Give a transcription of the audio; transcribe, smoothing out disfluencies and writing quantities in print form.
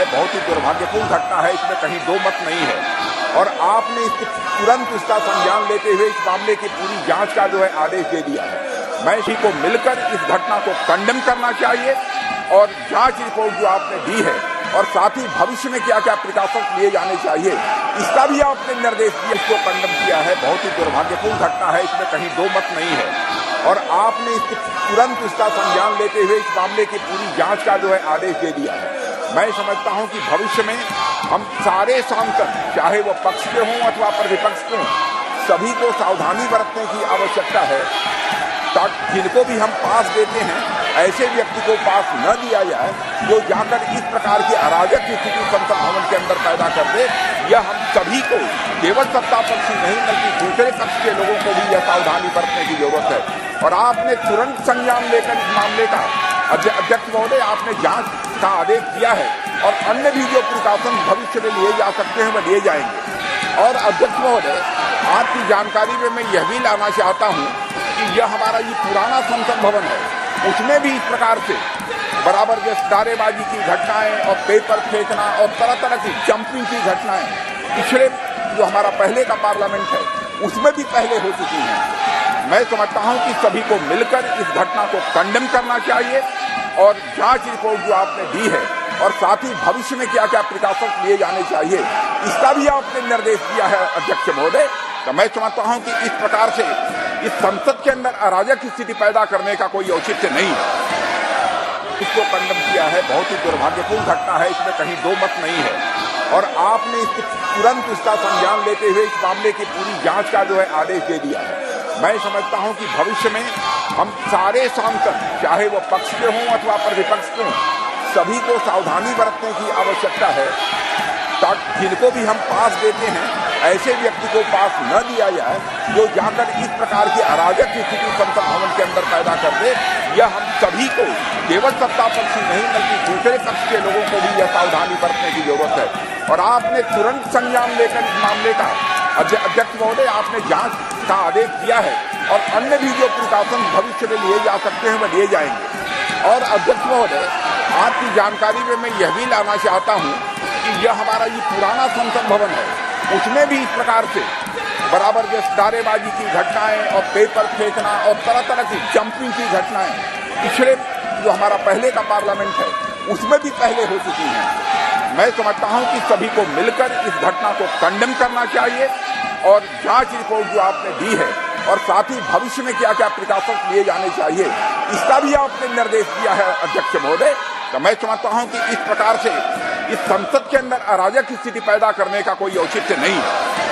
है, बहुत ही दुर्भाग्यपूर्ण घटना है, इसमें कहीं दो मत नहीं है। और आपने तुरंत इसका संज्ञान लेते हुए इस मामले की पूरी जांच का जो है आदेश दे दिया है। मैं इसी को मिलकर इस घटना को कंडेम करना चाहिए और जांच रिपोर्ट जो आपने दी है और साथ ही भविष्य में क्या क्या प्रिकॉशंस लिए जाने चाहिए इसका भी आपने निर्देश दिया, इसको कंडेम किया है। बहुत ही दुर्भाग्यपूर्ण घटना है, इसमें कहीं दो मत नहीं है। और आपने तुरंत इसका संज्ञान लेते हुए इस मामले की पूरी जांच का जो है आदेश दे दिया है। मैं समझता हूं कि भविष्य में हम सारे सांसद, चाहे वो पक्ष के हों अथवा प्रतिपक्ष के हों, सभी को सावधानी बरतने की आवश्यकता है ताकि जिनको भी हम पास देते हैं ऐसे व्यक्ति को पास न दिया जाए जो जाकर इस प्रकार की अराजक स्थिति संसद भवन के अंदर पैदा कर दे। यह हम सभी को, केवल सत्ता पक्ष ही नहीं बल्कि दूसरे पक्ष के लोगों को भी यह सावधानी बरतने की जरूरत है। और आपने तुरंत संज्ञान लेकर इस मामले का अध्यक्ष महोदय, आपने जांच का आदेश दिया है और अन्य भी जो प्रिकॉशन भविष्य में लिए जा सकते हैं वह लिए जाएंगे। और अध्यक्ष महोदय, आपकी जानकारी में मैं यह भी लाना चाहता हूं कि यह हमारा ये पुराना संसद भवन है, उसमें भी इस प्रकार से बराबर जैसे नारेबाजी की घटनाएं और पेपर फेंकना और तरह तरह की जंपिंग की घटनाएं पिछले जो हमारा पहले का पार्लियामेंट है उसमें भी पहले हो चुकी हैं। मैं समझता हूं कि सभी को मिलकर इस घटना को कंडेम करना चाहिए और जांच रिपोर्ट जो आपने दी है और साथ ही भविष्य में क्या क्या प्रिकॉशंस लिए जाने चाहिए इसका भी आपने निर्देश दिया है अध्यक्ष महोदय। तो मैं समझता हूं कि इस प्रकार से इस संसद के अंदर अराजक स्थिति पैदा करने का कोई औचित्य नहीं है, इसको कंडेम किया है। बहुत ही दुर्भाग्यपूर्ण घटना है, इसमें कहीं दो मत नहीं है। और आपने तुरंत इसका संज्ञान लेते हुए इस मामले की पूरी जांच का जो है आदेश दे दिया है। मैं समझता हूं कि भविष्य में हम सारे सांसद, चाहे वो पक्ष के हों अथवा प्रतिपक्ष के हों, सभी को सावधानी बरतने की आवश्यकता है ताकि जिनको भी हम पास देते हैं ऐसे व्यक्ति को पास न दिया जाए जो जाकर इस प्रकार की अराजक स्थिति संसद भवन के अंदर पैदा कर दे। यह हम सभी को, केवल सत्ता पक्ष ही नहीं बल्कि दूसरे पक्ष के लोगों को भी यह सावधानी बरतने की जरूरत है। और आपने तुरंत संज्ञान लेकर इस मामले का अध्यक्ष महोदय, आपने जांच का आदेश दिया है और अन्य भी जो प्रिकॉशन भविष्य में लिए जा सकते हैं वह लिए जाएंगे। और अध्यक्ष महोदय, आपकी जानकारी में मैं यह भी लाना चाहता हूं कि यह हमारा ये पुराना संसद भवन है, उसमें भी इस प्रकार से बराबर जैसे नारेबाजी की घटनाएं और पेपर फेंकना और तरह तरह की जंपिंग की घटनाएं पिछले जो हमारा पहले का पार्लियामेंट है उसमें भी पहले हो चुकी हैं। मैं समझता हूं कि सभी को मिलकर इस घटना को कंडेम करना चाहिए और जांच रिपोर्ट जो आपने दी है और साथ ही भविष्य में क्या क्या प्रिकॉशंस लिए जाने चाहिए इसका भी आपने निर्देश दिया है अध्यक्ष महोदय। तो मैं समझता हूं कि इस प्रकार से इस संसद के अंदर अराजक स्थिति पैदा करने का कोई औचित्य नहीं है।